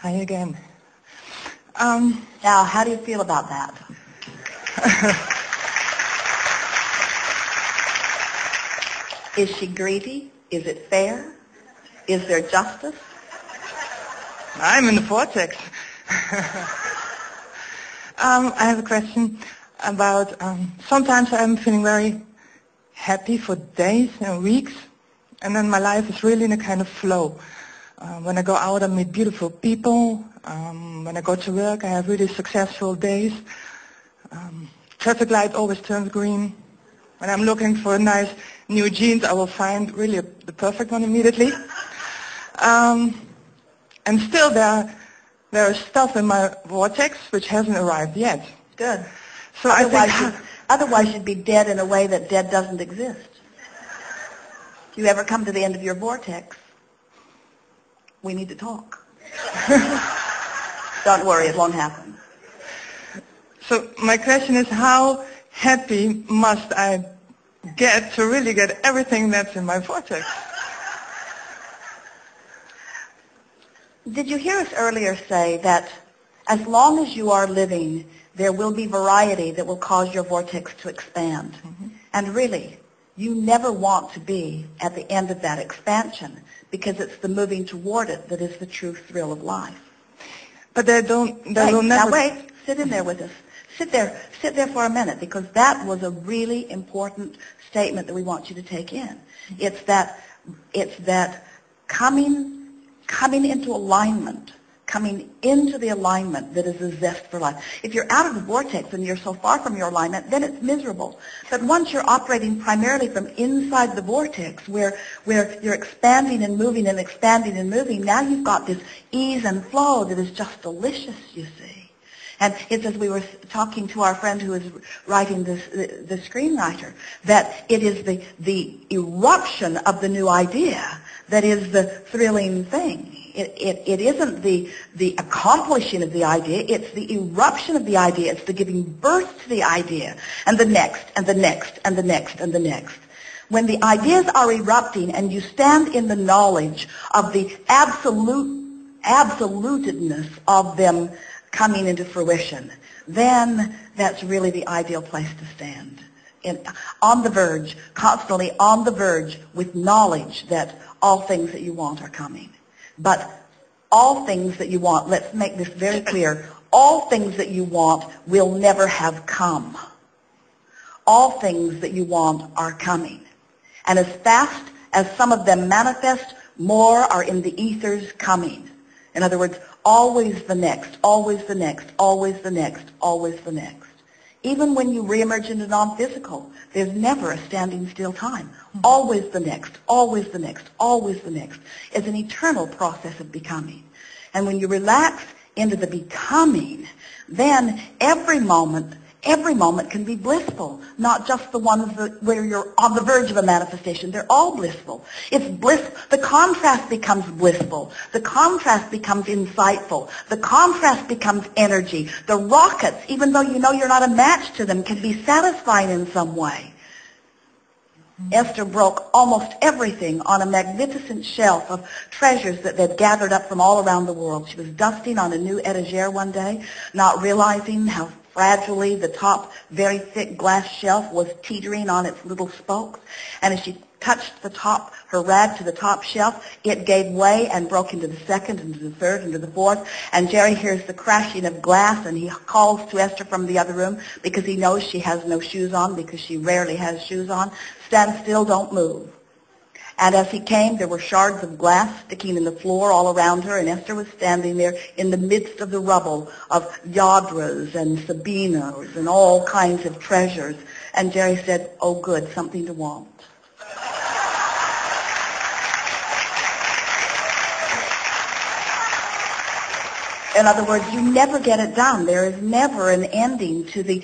Hi again. Now, how do you feel about that? Is she greedy? Is it fair? Is there justice? I'm in the vortex. I have a question about sometimes I'm feeling very happy for days and weeks, and then my life is really in a kind of flow. When I go out, I meet beautiful people. When I go to work, I have really successful days. Traffic light always turns green. When I'm looking for nice new jeans, I will find really the perfect one immediately. And still there is stuff in my vortex which hasn't arrived yet. Good. So Otherwise you'd be dead in a way that dead doesn't exist. If you ever come to the end of your vortex, we need to talk. Don't worry, it won't happen. So my question is, how happy must I get to really get everything that's in my vortex? Did you hear us earlier say that as long as you are living, there will be variety that will cause your vortex to expand? Mm-hmm. And really, you never want to be at the end of that expansion, because it's the moving toward it that is the true thrill of life. But will never... Now wait, sit in there with us. Sit there for a minute, because that was a really important statement that we want you to take in. It's that coming into alignment, coming into the alignment that is a zest for life. If you're out of the vortex and you're so far from your alignment, then it's miserable. But once you're operating primarily from inside the vortex, where you're expanding and moving and expanding and moving, now you've got this ease and flow that is just delicious, you see. And it's as we were talking to our friend who is writing the screenwriter, that it is the eruption of the new idea that is the thrilling thing. It isn't the accomplishing of the idea, it's the eruption of the idea, it's the giving birth to the idea, and the next, and the next, and the next, and the next. When the ideas are erupting and you stand in the knowledge of the absolutedness of them coming into fruition, then that's really the ideal place to stand. On the verge, constantly on the verge, with knowledge that all things that you want are coming. But all things that you want, let's make this very clear, all things that you want will never have come. All things that you want are coming. And as fast as some of them manifest, more are in the ethers coming. In other words, always the next, always the next, always the next, always the next. Even when you reemerge into non-physical, there's never a standing still time. Always the next, always the next, always the next. It's an eternal process of becoming. And when you relax into the becoming, then every moment can be blissful, not just the ones where you're on the verge of a manifestation. They're all blissful. It's bliss. The contrast becomes blissful. The contrast becomes insightful. The contrast becomes energy. The rockets, even though you know you're not a match to them, can be satisfying in some way. Esther broke almost everything on a magnificent shelf of treasures that they'd gathered up from all around the world. She was dusting on a new etagere one day, not realizing how fragilely the top, very thick glass shelf was teetering on its little spokes. And as she touched the top, her rag to the top shelf, it gave way and broke into the second, into the third, into the fourth. And Jerry hears the crashing of glass, and he calls to Esther from the other room because he knows she has no shoes on, because she rarely has shoes on. Stand still, don't move. And as he came, there were shards of glass sticking in the floor all around her, and Esther was standing there in the midst of the rubble of Yadras and Sabinas and all kinds of treasures. And Jerry said, "Oh, good, something to want." In other words, you never get it done. There is never an ending to the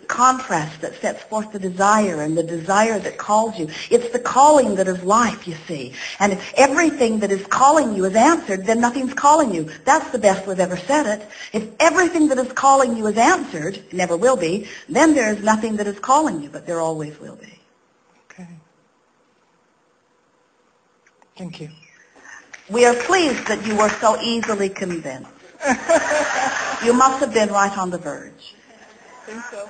contrast that sets forth the desire and the desire that calls you. It's the calling that is life, you see. And if everything that is calling you is answered, then nothing's calling you. That's the best we've ever said it. If everything that is calling you is answered, never will be, then there is nothing that is calling you, but there always will be. Okay. Thank you. We are pleased that you were so easily convinced. You must have been right on the verge. I think so.